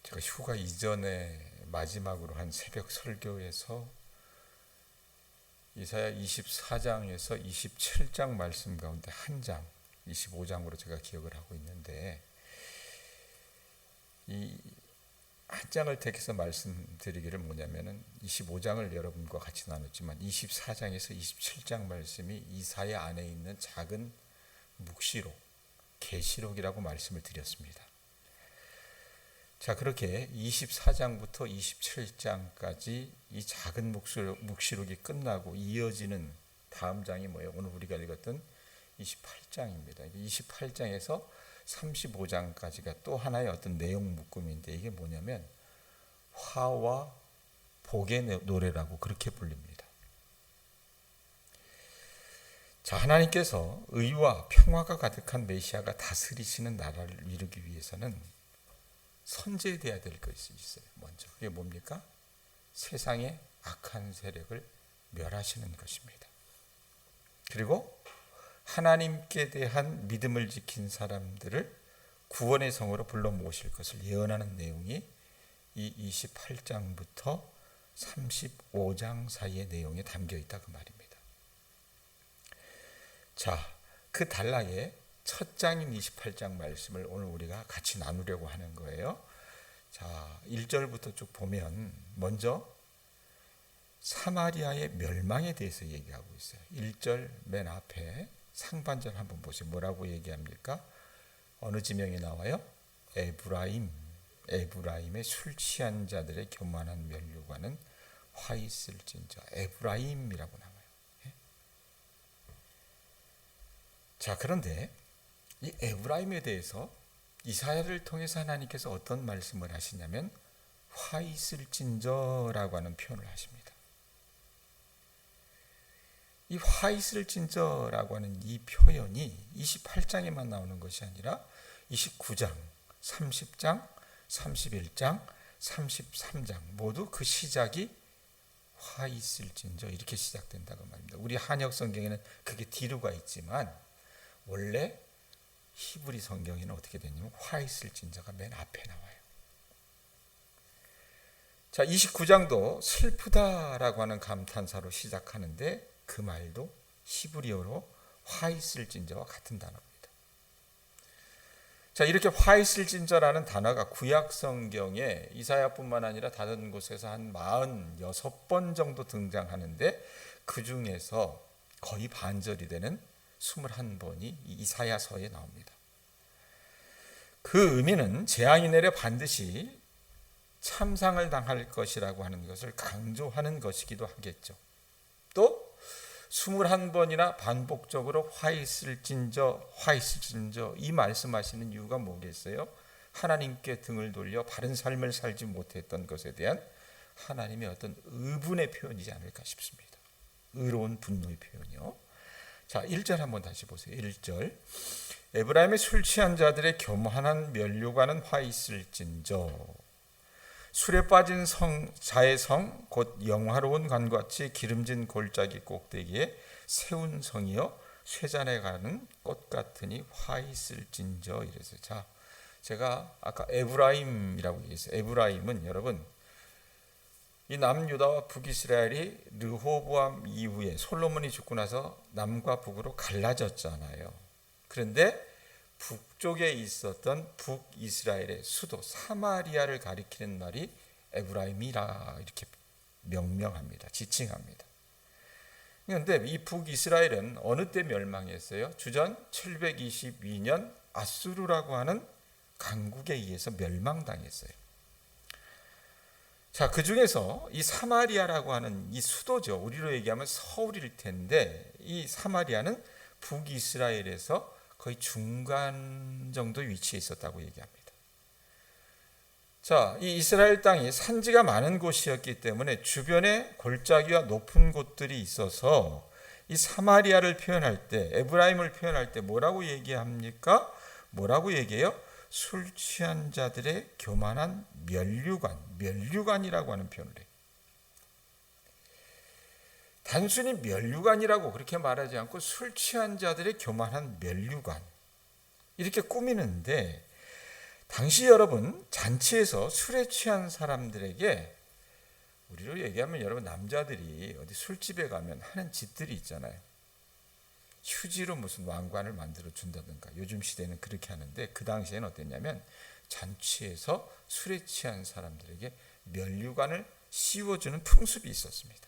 제가 휴가 이전에 마지막으로 한 새벽 설교에서 이사야 24장에서 27장 말씀 가운데 한 장, 25장으로 제가 기억을 하고 있는데, 이 한 장을 택해서 말씀드리기를 뭐냐면은 25장을 여러분과 같이 나눴지만 24장에서 27장 말씀이 이사야 안에 있는 작은 묵시록, 계시록이라고 말씀을 드렸습니다. 자, 그렇게 24장부터 27장까지 이 작은 묵시록이 끝나고 이어지는 다음 장이 뭐예요? 오늘 우리가 읽었던 28장입니다. 28장에서 35장까지가 또 하나의 어떤 내용 묶음인데, 이게 뭐냐면 화와 복의 노래라고 그렇게 불립니다. 자, 하나님께서 의와 평화가 가득한 메시아가 다스리시는 나라를 이루기 위해서는 선제되어야 될 것이 있어요. 먼저 그게 뭡니까? 세상의 악한 세력을 멸하시는 것입니다. 그리고 하나님께 대한 믿음을 지킨 사람들을 구원의 성으로 불러 모실 것을 예언하는 내용이 이 28장부터 35장 사이의 내용에 담겨 있다, 그 말입니다. 자, 그 단락의 첫 장인 28장 말씀을 오늘 우리가 같이 나누려고 하는 거예요. 자, 1절부터 쭉 보면 먼저 사마리아의 멸망에 대해서 얘기하고 있어요. 1절 맨 앞에 상반절 한번 보세요. 뭐라고 얘기합니까? 어느 지명이 나와요? 에브라임의 술 취한 자들의 교만한 면류관은 화 있을진저. 에브라임이라고 나와요. 자, 그런데 이 에브라임에 대해서 이사야를 통해서 하나님께서 어떤 말씀을 하시냐면 화 있을진저라고 하는 표현을 하십니다. 이 화 있을진저라고 하는 이 표현이 28장에만 나오는 것이 아니라 29장, 30장, 31장, 33장 모두 그 시작이 화 있을진저 이렇게 시작된다고 말입니다. 우리 한역 성경에는 그게 뒤로가 있지만 원래 히브리 성경에는 어떻게 되냐면 화 있을진저가 맨 앞에 나와요. 자, 29장도 슬프다라고 하는 감탄사로 시작하는데 그 말도 히브리어로 화 있을진저와 같은 단어입니다. 자, 이렇게 화 있을진저라는 단어가 구약 성경에 이사야뿐만 아니라 다른 곳에서 한 46번 정도 등장하는데 그 중에서 거의 반절이 되는 21번이 이사야서에 나옵니다. 그 의미는 재앙이 내려 반드시 참상을 당할 것이라고 하는 것을 강조하는 것이기도 하겠죠. 또 21번이나 반복적으로 화 있을진저 이 말씀하시는 이유가 뭐겠어요? 하나님께 등을 돌려 바른 삶을 살지 못했던 것에 대한 하나님의 어떤 의분의 표현이지 않을까 싶습니다. 의로운 분노의 표현이요. 자, 1절 한번 다시 보세요. 1절. 에브라임의 술 취한 자들의 교만한 면류관은 화 있을진저. 술에 빠진 자의 성, 곧 영화로운 관같이 기름진 골짜기 꼭대기에 세운 성이여 쇠잔에 가는 꽃 같으니 화 있을진저. 이래서 자, 제가 아까 에브라임이라고 얘기했어요. 에브라임은 여러분 이 남유다와 북이스라엘이 르호보암 이후에 솔로몬이 죽고 나서 남과 북으로 갈라졌잖아요. 그런데 북쪽에 있었던 북이스라엘의 수도 사마리아를 가리키는 말이 에브라임이라 이렇게 명명합니다. 지칭합니다. 그런데 이 북이스라엘은 어느 때 멸망했어요? 주전 722년 아수르라고 하는 강국에 의해서 멸망당했어요. 자, 그 중에서 이 사마리아라고 하는 이 수도죠. 우리로 얘기하면 서울일 텐데 이 사마리아는 북이스라엘에서 거의 중간 정도 위치에 있었다고 얘기합니다. 자, 이 이스라엘 땅이 산지가 많은 곳이었기 때문에 주변에 골짜기와 높은 곳들이 있어서 이 사마리아를 표현할 때, 에브라임을 표현할 때 뭐라고 얘기합니까? 뭐라고 얘기해요? 술 취한 자들의 교만한 면류관이라고 하는 표현을 해요. 단순히 면류관이라고 그렇게 말하지 않고 술 취한 자들의 교만한 면류관 이렇게 꾸미는데, 당시 여러분 잔치에서 술에 취한 사람들에게, 우리로 얘기하면 여러분 남자들이 어디 술집에 가면 하는 짓들이 있잖아요. 휴지로 무슨 왕관을 만들어 준다든가, 요즘 시대는 그렇게 하는데 그 당시에는 어땠냐면 잔치에서 술에 취한 사람들에게 면류관을 씌워주는 풍습이 있었습니다.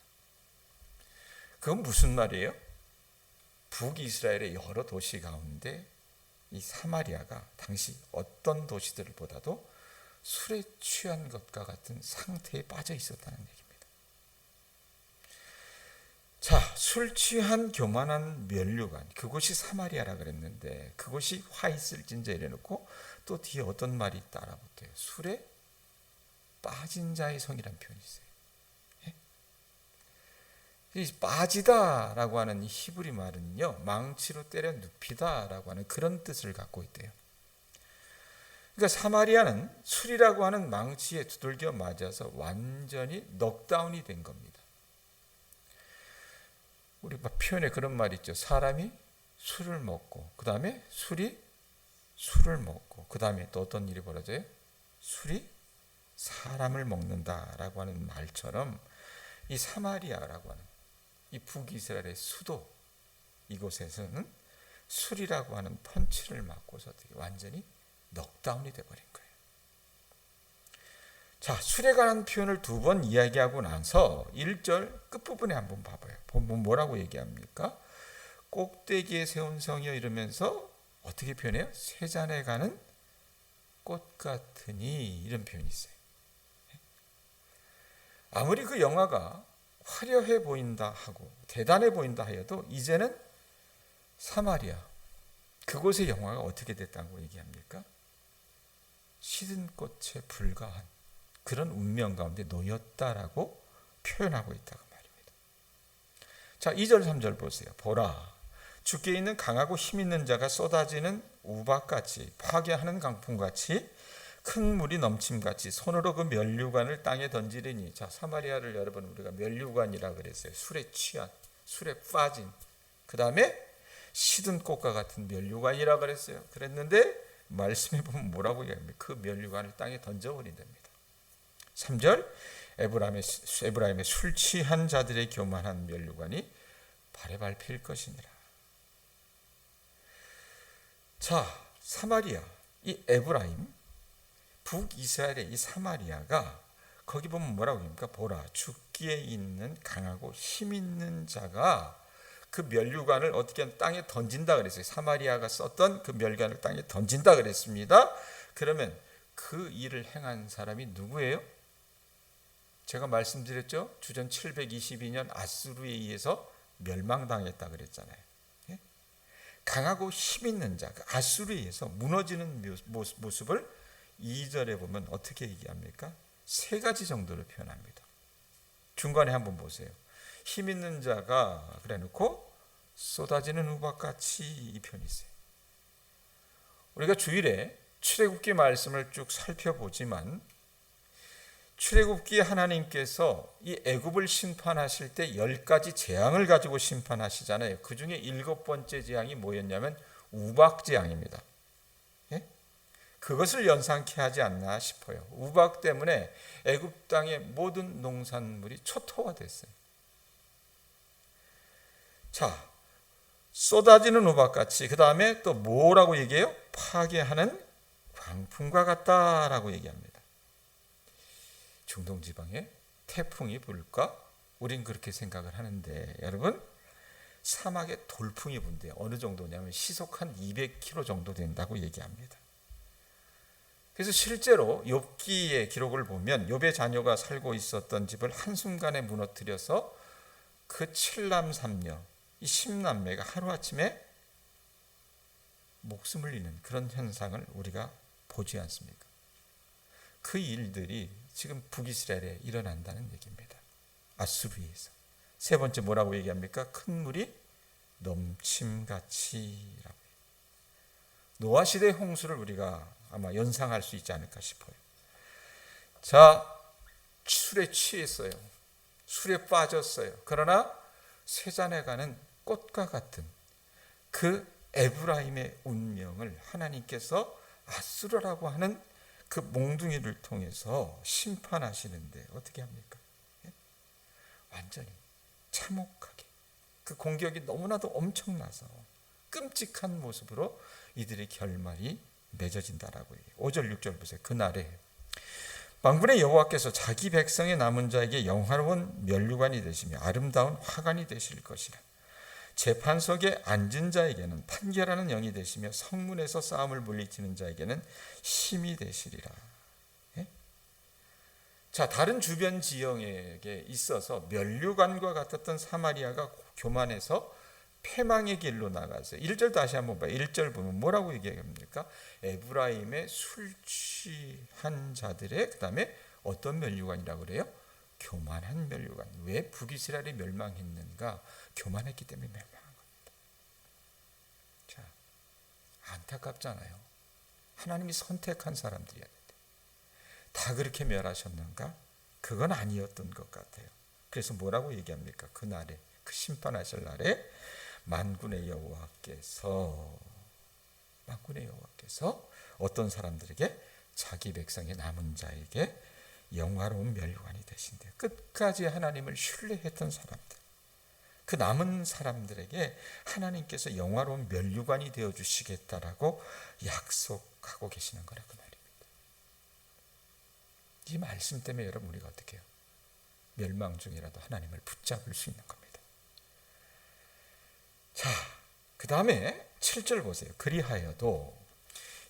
그건 무슨 말이에요? 북이스라엘의 여러 도시 가운데 이 사마리아가 당시 어떤 도시들보다도 술에 취한 것과 같은 상태에 빠져 있었다는 얘기입니다. 자, 술 취한 교만한 면류관, 그곳이 사마리아라 그랬는데 그곳이 화 있을 진저 이래놓고 또 뒤에 어떤 말이 따라붙어요. 술에 빠진 자의 성이라는 표현이 있어요. 이 빠지다라고 하는 이 히브리 말은요, 망치로 때려 눕히다라고 하는 그런 뜻을 갖고 있대요. 그러니까 사마리아는 술이라고 하는 망치에 두들겨 맞아서 완전히 넉다운이 된 겁니다. 우리 표현에 그런 말이 있죠. 사람이 술을 먹고, 그 다음에 술이 술을 먹고, 그 다음에 또 어떤 일이 벌어져요? 술이 사람을 먹는다라고 하는 말처럼 이 사마리아라고 하는 이 북이스라엘의 수도, 이곳에서는 술이라고 하는 펀치를 맞고서 어떻게 완전히 넉다운이 돼버린 거예요. 자, 술에 관한 표현을 두 번 이야기하고 나서 1절 끝부분에 한번 봐봐요. 보면 뭐라고 얘기합니까? 꼭대기에 세운 성이여 이러면서 어떻게 표현해요? 세 잔에 가는 꽃 같으니, 이런 표현이 있어요. 아무리 그 영화가 화려해 보인다 하고 대단해 보인다 하여도 이제는 사마리아, 그곳의 영화가 어떻게 됐다고 얘기합니까? 시든 꽃에 불과한 그런 운명 가운데 놓였다라고 표현하고 있다고 말입니다. 자, 2절 3절 보세요. 보라, 주께 있는 강하고 힘 있는 자가 쏟아지는 우박같이, 파괴하는 강풍같이, 큰 물이 넘침같이 손으로 그 면류관을 땅에 던지리니. 자, 사마리아를 여러분 우리가 면류관이라 그랬어요. 술에 취한, 술에 빠진, 그 다음에 시든 꽃과 같은 면류관이라 그랬어요. 그랬는데 말씀해 보면 뭐라고 얘기합니까? 그 면류관을 땅에 던져버린답니다. 3절, 에브라임의 술 취한 자들의 교만한 면류관이 발에 밟힐 것이니라. 자, 사마리아, 이 에브라임, 북이스라엘의 이 사마리아가 거기 보면 뭐라고 합니까? 보라, 죽기에 있는 강하고 힘 있는 자가 그 면류관을 어떻게 땅에 던진다 그랬어요. 사마리아가 썼던 그 면류관을 땅에 던진다 그랬습니다. 그러면 그 일을 행한 사람이 누구예요? 제가 말씀드렸죠. 주전 722년 아수르에 의해서 멸망당했다 그랬잖아요. 강하고 힘 있는 자, 아수르에 의해서 무너지는 모습을 2절에 보면 어떻게 얘기합니까? 세 가지 정도로 표현합니다. 중간에 한번 보세요. 힘 있는 자가 그래놓고 쏟아지는 우박같이, 이 표현이 있어요. 우리가 주일에 출애굽기 말씀을 쭉 살펴보지만 출애굽기 하나님께서 이 애굽을 심판하실 때 10가지 재앙을 가지고 심판하시잖아요. 그 중에 7번째 재앙이 뭐였냐면 우박 재앙입니다. 그것을 연상케 하지 않나 싶어요. 우박 때문에 애굽 땅의 모든 농산물이 초토화됐어요. 자, 쏟아지는 우박같이, 그 다음에 또 뭐라고 얘기해요? 파괴하는 광풍과 같다라고 얘기합니다. 중동 지방에 태풍이 불까? 우린 그렇게 생각을 하는데 여러분, 사막에 돌풍이 분대요. 어느 정도냐면 시속 한 200km 정도 된다고 얘기합니다. 그래서 실제로 욥기의 기록을 보면 욥의 자녀가 살고 있었던 집을 한순간에 무너뜨려서 그 7남 3녀, 이 10남매가 하루아침에 목숨을 잃는 그런 현상을 우리가 보지 않습니까? 그 일들이 지금 북이스라엘에 일어난다는 얘기입니다. 아수르에서. 세 번째 뭐라고 얘기합니까? 큰 물이 넘침같이라고. 노아 시대의 홍수를 우리가 아마 연상할 수 있지 않을까 싶어요. 자, 술에 취했어요. 술에 빠졌어요. 그러나 쇠잔에 가는 꽃과 같은 그 에브라임의 운명을 하나님께서 아수르라고 하는 그 몽둥이를 통해서 심판하시는데 어떻게 합니까? 완전히 참혹하게 그 공격이 너무나도 엄청나서 끔찍한 모습으로 이들의 결말이 맺어진다라고 얘기해요. 5절 6절 보세요. 그날에 만군의 여호와께서 자기 백성의 남은 자에게 영화로운 면류관이 되시며 아름다운 화관이 되실 것이라. 재판석에 앉은 자에게는 판결하는 영이 되시며 성문에서 싸움을 물리치는 자에게는 힘이 되시리라. 자, 다른 주변 지형에게 있어서 면류관과 같았던 사마리아가 교만해서 패망의 길로 나가서 1절 다시 한번 봐요. 1절 보면 뭐라고 얘기합니까? 에브라임의 술 취한 자들의 그다음에 어떤 면류관이라고 그래요? 교만한 면류관. 왜 북이스라엘이 멸망했는가? 교만했기 때문에 멸망한 겁니다. 자, 안타깝잖아요. 하나님이 선택한 사람들이야. 다 그렇게 멸하셨는가? 그건 아니었던 것 같아요. 그래서 뭐라고 얘기합니까? 그날에, 그 심판하실 날에 만군의 여호와께서 어떤 사람들에게? 자기 백성의 남은 자에게 영화로운 면류관이 되신대요. 끝까지 하나님을 신뢰했던 사람들, 그 남은 사람들에게 하나님께서 영화로운 면류관이 되어주시겠다라고 약속하고 계시는 거라 그 말입니다. 이 말씀 때문에 여러분 우리가 어떻게 해요? 멸망 중이라도 하나님을 붙잡을 수 있는 겁니다. 자, 그 다음에 7절 보세요. 그리하여도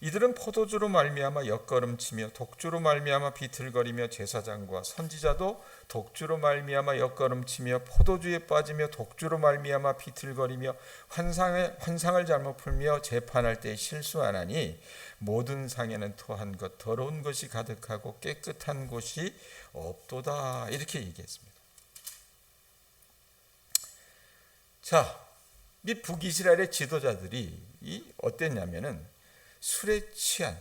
이들은 포도주로 말미암아 엿걸음치며 독주로 말미암아 비틀거리며 제사장과 선지자도 독주로 말미암아 엿걸음치며 포도주에 빠지며 독주로 말미암아 비틀거리며 환상을 잘못 풀며 재판할 때 실수하나니 모든 상에는 토한 것 더러운 것이 가득하고 깨끗한 곳이 없도다. 이렇게 얘기했습니다. 자, 이 북이스라엘의 지도자들이 어땠냐면은 술에 취한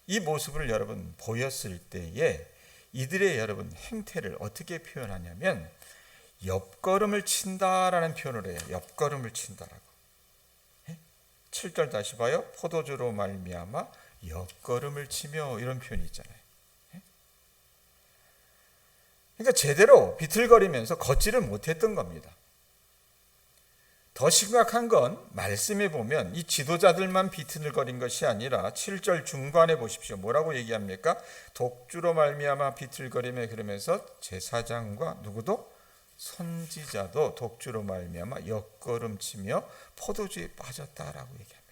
이 모습을 여러분 보였을 때에 이들의 여러분 행태를 어떻게 표현하냐면 옆걸음을 친다라는 표현을 해요. 옆걸음을 친다라고. 7절 다시 봐요. 포도주로 말미암아 옆걸음을 치며 이런 표현이 있잖아요. 그러니까 제대로 비틀거리면서 걷지를 못했던 겁니다. 더 심각한 건 말씀에 보면 이 지도자들만 비틀거린 것이 아니라 7절 중간에 보십시오. 뭐라고 얘기합니까? 독주로 말미암아 비틀거리며 그러면서 제사장과 누구도? 선지자도 독주로 말미암아 엿걸음치며 포도주에 빠졌다라고 얘기합니다.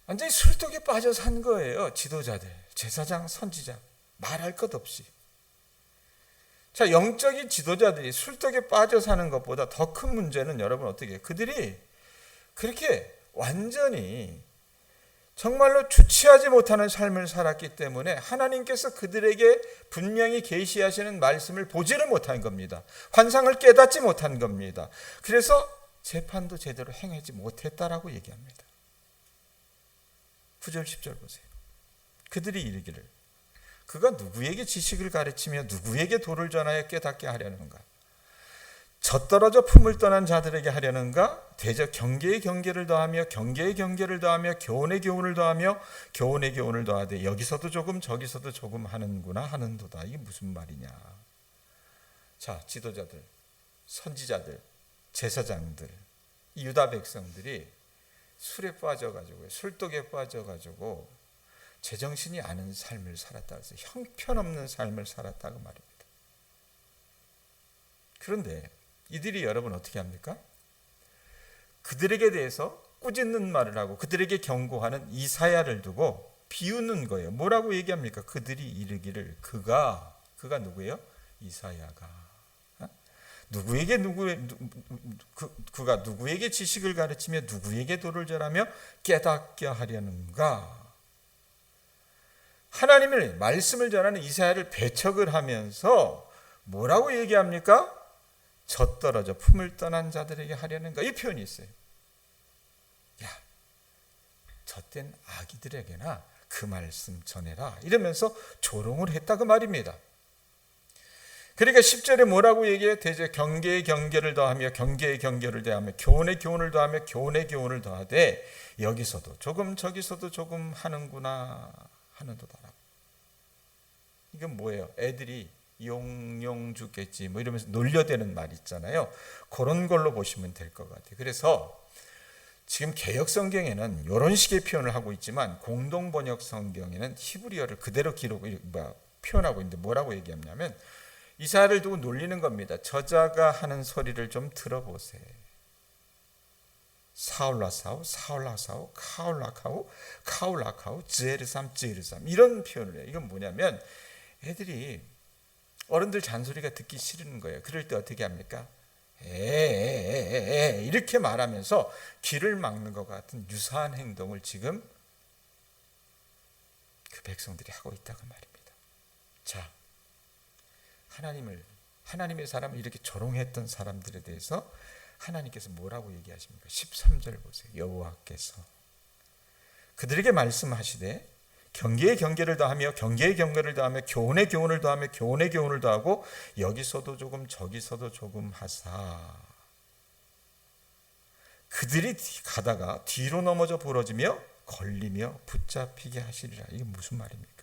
완전히 술독에 빠져 산 거예요. 지도자들, 제사장, 선지자 말할 것 없이. 자, 영적인 지도자들이 술독에 빠져 사는 것보다 더 큰 문제는 여러분 어떻게 해요? 그들이 그렇게 완전히 정말로 주체하지 못하는 삶을 살았기 때문에 하나님께서 그들에게 분명히 계시하시는 말씀을 보지를 못한 겁니다. 환상을 깨닫지 못한 겁니다. 그래서 재판도 제대로 행하지 못했다라고 얘기합니다. 9절 10절 보세요. 그들이 이르기를 그가 누구에게 지식을 가르치며 누구에게 도를 전하여 깨닫게 하려는가? 젖떨어져 품을 떠난 자들에게 하려는가? 대저 경계의 경계를 더하며 경계의 경계를 더하며 교훈의 교훈을 더하며 교훈의 교훈을 더하되 여기서도 조금 저기서도 조금 하는구나 하는도다. 이게 무슨 말이냐? 자, 지도자들, 선지자들, 제사장들, 유다 백성들이 술에 빠져가지고 술독에 빠져가지고 제정신이 아닌 삶을 살았다 해서 형편없는 삶을 살았다고 말입니다. 그런데 이들이 여러분 어떻게 합니까? 그들에게 대해서 꾸짖는 말을 하고 그들에게 경고하는 이사야를 두고 비웃는 거예요. 뭐라고 얘기합니까? 그들이 이르기를 그가 누구예요? 이사야가 그가 누구에게 지식을 가르치며 누구에게 도를 전하며 깨닫게 하려는가? 하나님의 말씀을 전하는 이사야를 배척을 하면서 뭐라고 얘기합니까? 젖떨어져 품을 떠난 자들에게 하려는가? 이 표현이 있어요. 야, 젖된 아기들에게나 그 말씀 전해라 이러면서 조롱을 했다 그 말입니다. 그러니까 10절에 뭐라고 얘기해요? 대제 경계의 경계를 더하며 경계의 경계를 더하며 교훈의 교훈을 더하며 교훈의 교훈을 더하되 여기서도 조금 저기서도 조금 하는구나 하는도다. 이건 뭐예요? 애들이 용용 죽겠지 뭐 이러면서 놀려대는 말 있잖아요. 그런 걸로 보시면 될 것 같아요. 그래서 지금 개역 성경에는 이런 식의 표현을 하고 있지만 공동 번역 성경에는 히브리어를 그대로 표현하고 있는데 뭐라고 얘기하냐면 이사야를 두고 놀리는 겁니다. 저자가 하는 소리를 좀 들어보세요. 사울라사우, 사울라사우, 카울라카우, 카울라카우, 즈에르삼, 즈에르삼 이런 표현을 해요. 이건 뭐냐면 애들이 어른들 잔소리가 듣기 싫은 거예요. 그럴 때 어떻게 합니까? 에에에에 이렇게 말하면서 길을 막는 것 같은 유사한 행동을 지금 그 백성들이 하고 있다고 말입니다. 자, 하나님의 사람을 이렇게 조롱했던 사람들에 대해서 하나님께서 뭐라고 얘기하십니까? 13절 보세요. 여호와께서 그들에게 말씀하시되 경계의 경계를 더하며 경계의 경계를 더하며 교훈의 교훈을 더하며 교훈의 교훈을 더하고 여기서도 조금 저기서도 조금 하사 그들이 가다가 뒤로 넘어져 부러지며 걸리며 붙잡히게 하시리라. 이게 무슨 말입니까?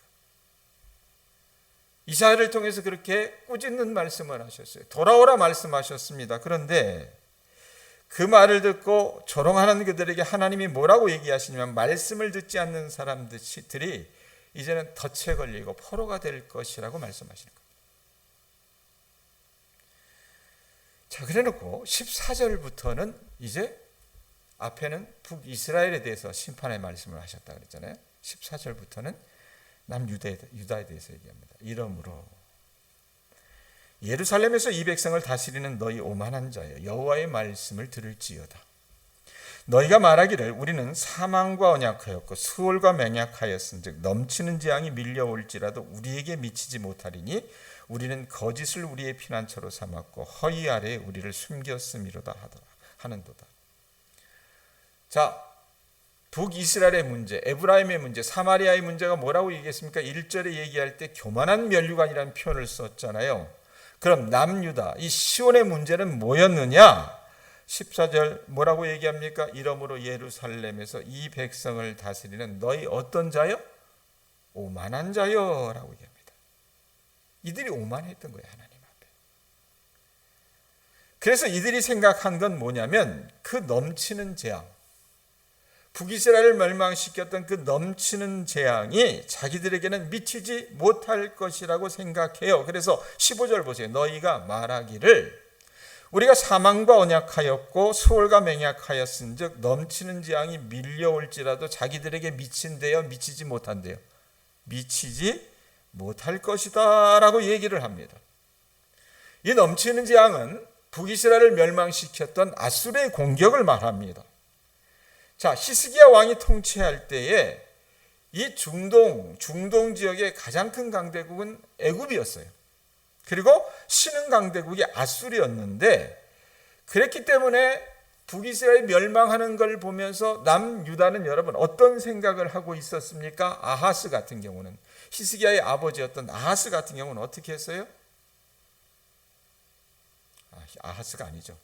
이사야를 통해서 그렇게 꾸짖는 말씀을 하셨어요. 돌아오라 말씀하셨습니다. 그런데 그 말을 듣고 조롱하는 그들에게 하나님이 뭐라고 얘기하시냐면 말씀을 듣지 않는 사람들이 이제는 덫에 걸리고 포로가 될 것이라고 말씀하시는 겁니다. 자, 그래놓고 14절부터는 이제 앞에는 북이스라엘에 대해서 심판의 말씀을 하셨다 그랬잖아요. 14절부터는 남유다에 대해서 얘기합니다. 이러므로 예루살렘에서 이 백성을 다스리는 너희 오만한 자여 여호와의 말씀을 들을지어다. 너희가 말하기를 우리는 사망과 언약하였고 수월과 맹약하였은즉 넘치는 재앙이 밀려올지라도 우리에게 미치지 못하리니 우리는 거짓을 우리의 피난처로 삼았고 허위 아래에 우리를 숨겼음이로다 하는도다. 자, 북이스라엘의 문제, 에브라임의 문제, 사마리아의 문제가 뭐라고 얘기했습니까? 1절에 얘기할 때 교만한 면류관이라는 표현을 썼잖아요. 그럼 남유다, 이 시온의 문제는 뭐였느냐? 14절 뭐라고 얘기합니까? 이러므로 예루살렘에서 이 백성을 다스리는 너희 어떤 자요? 오만한 자요 라고 얘기합니다. 이들이 오만했던 거예요, 하나님 앞에. 그래서 이들이 생각한 건 뭐냐면 그 넘치는 재앙, 북이스라엘을 멸망시켰던 그 넘치는 재앙이 자기들에게는 미치지 못할 것이라고 생각해요. 그래서 15절 보세요. 너희가 말하기를 우리가 사망과 언약하였고 수월과 맹약하였은즉 넘치는 재앙이 밀려올지라도 자기들에게 미친대요, 미치지 못한대요. 미치지 못할 것이다 라고 얘기를 합니다. 이 넘치는 재앙은 북이스라엘을 멸망시켰던 아수르의 공격을 말합니다. 자, 히스기야 왕이 통치할 때에 이 중동 지역의 가장 큰 강대국은 애굽이었어요. 그리고 신흥 강대국이 아수르였는데 그랬기 때문에 북이스라엘이 멸망하는 걸 보면서 남유다는 여러분 어떤 생각을 하고 있었습니까? 아하스 같은 경우는 히스기야의 아버지였던 아하스 같은 경우는 어떻게 했어요? 아하스가 아니죠.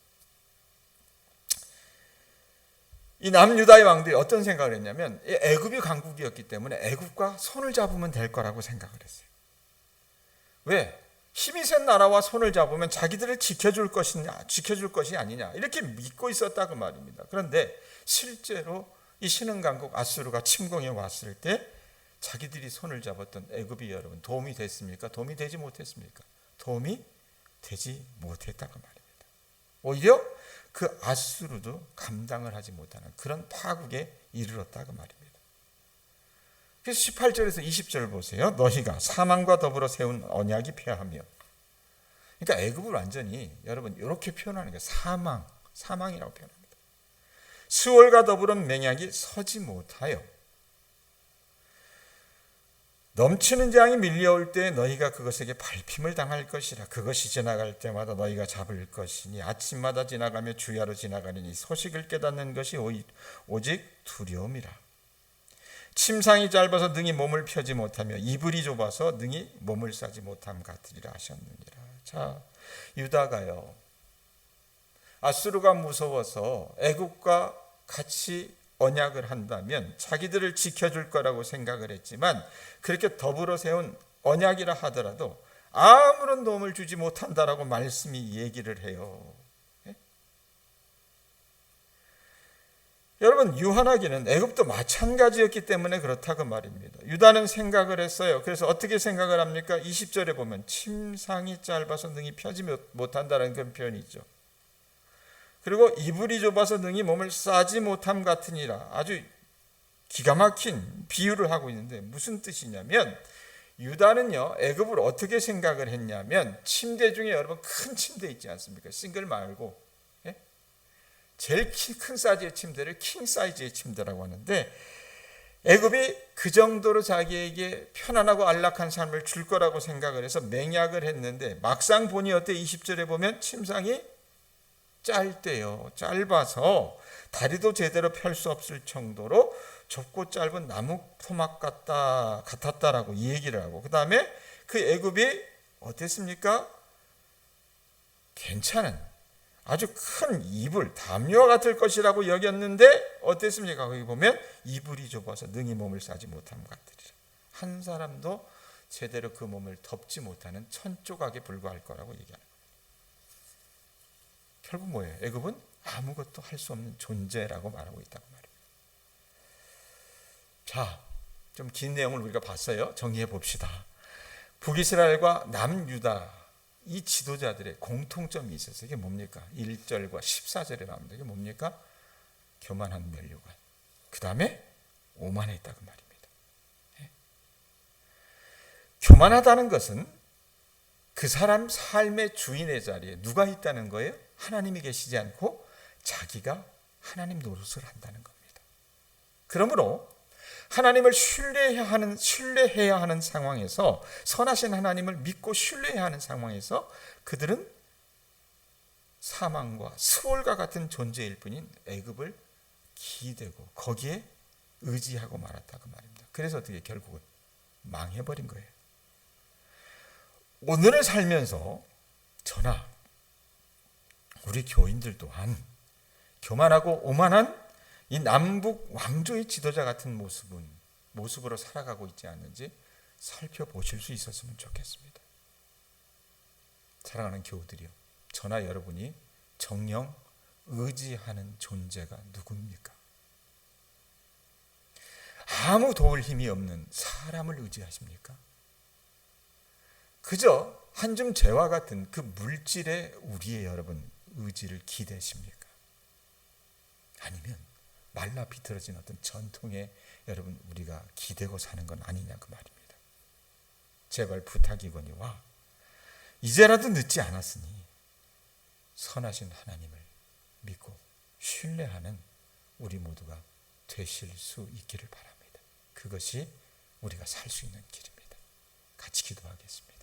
이 남유다의 왕들이 어떤 생각을 했냐면 애굽이 강국이었기 때문에 애굽과 손을 잡으면 될 거라고 생각을 했어요. 왜? 힘이 센 나라와 손을 잡으면 자기들을 지켜줄 것이 아니냐 이렇게 믿고 있었다고 말입니다. 그런데 실제로 이 신흥 강국 아수르가 침공해 왔을 때 자기들이 손을 잡았던 애굽이 여러분 도움이 됐습니까? 도움이 되지 못했습니까? 도움이 되지 못했다고 말입니다. 오히려 그 아수르도 감당을 하지 못하는 그런 파국에 이르렀다고 말입니다. 그래서 18절에서 20절 보세요. 너희가 사망과 더불어 세운 언약이 폐하며, 그러니까 애굽을 완전히 여러분 이렇게 표현하는 게 사망이라고 표현합니다. 수월과 더불어 맹약이 서지 못하여 넘치는 재앙이 밀려올 때 너희가 그것에게 밟힘을 당할 것이라. 그것이 지나갈 때마다 너희가 잡을 것이니 아침마다 지나가며 주야로 지나가리니 소식을 깨닫는 것이 오직 두려움이라. 침상이 짧아서 능히 몸을 펴지 못하며 이불이 좁아서 능히 몸을 싸지 못함 같으리라 하셨느니라. 자, 유다가요, 아수르가 무서워서 애국과 같이 언약을 한다면 자기들을 지켜줄 거라고 생각을 했지만, 그렇게 더불어 세운 언약이라 하더라도 아무런 도움을 주지 못한다라고 말씀이 얘기를 해요. 예? 여러분, 유한하기는 애굽도 마찬가지였기 때문에 그렇다고 말입니다. 유다는 생각을 했어요. 그래서 어떻게 생각을 합니까? 20절에 보면 침상이 짧아서 능히 펴지 못한다는 그런 표현이 있죠. 그리고 이불이 좁아서 능히 몸을 싸지 못함 같으니라. 아주 기가 막힌 비유를 하고 있는데 무슨 뜻이냐면, 유다는요, 애굽을 어떻게 생각을 했냐면, 침대 중에 여러분 큰 침대 있지 않습니까? 싱글 말고, 예? 제일 큰 사이즈의 침대를 킹 사이즈의 침대라고 하는데, 애굽이 그 정도로 자기에게 편안하고 안락한 삶을 줄 거라고 생각을 해서 맹약을 했는데, 막상 보니 어때? 20절에 보면 침상이 짧대요. 짧아서 다리도 제대로 펼 수 없을 정도로 좁고 짧은 나무 토막 같았다라고 얘기를 하고, 그 다음에 그 애굽이 어땠습니까? 괜찮은 아주 큰 이불, 담요와 같을 것이라고 여겼는데 어땠습니까? 거기 보면 이불이 좁아서 능히 몸을 싸지 못함 같으리라. 한 사람도 제대로 그 몸을 덮지 못하는 천조각에 불과할 거라고 얘기하는 거예요. 결국 뭐예요? 애굽은 아무것도 할 수 없는 존재라고 말하고 있다고 말입니다. 자, 좀 긴 내용을 우리가 봤어요. 정리해 봅시다. 북이스라엘과 남유다, 이 지도자들의 공통점이 있었어요. 이게 뭡니까? 1절과 14절에 나옵니다. 이게 뭡니까? 교만한 면류관, 그 다음에 오만했다 그 말입니다. 예? 교만하다는 것은 그 사람 삶의 주인의 자리에 누가 있다는 거예요? 하나님이 계시지 않고 자기가 하나님 노릇을 한다는 겁니다. 그러므로 하나님을 신뢰해야 하는 상황에서, 선하신 하나님을 믿고 신뢰해야 하는 상황에서 그들은 사망과 스올과 같은 존재일 뿐인 애굽을 기대고 거기에 의지하고 말았다고 말입니다. 그래서 어떻게 결국은 망해버린 거예요. 오늘을 살면서 저나 우리 교인들 또한 교만하고 오만한 이 남북 왕조의 지도자 같은 모습으로 살아가고 있지 않는지 살펴보실 수 있었으면 좋겠습니다. 사랑하는 교우들이요, 저나 여러분이 정녕 의지하는 존재가 누구입니까? 아무 도울 힘이 없는 사람을 의지하십니까? 그저 한 줌 재와 같은 그 물질에 우리의 여러분 의지를 기대십니까? 아니면 말라 비틀어진 어떤 전통에 여러분 우리가 기대고 사는 건 아니냐 그 말입니다. 제발 부탁이거니와 이제라도 늦지 않았으니 선하신 하나님을 믿고 신뢰하는 우리 모두가 되실 수 있기를 바랍니다. 그것이 우리가 살 수 있는 길입니다. 같이 기도하겠습니다.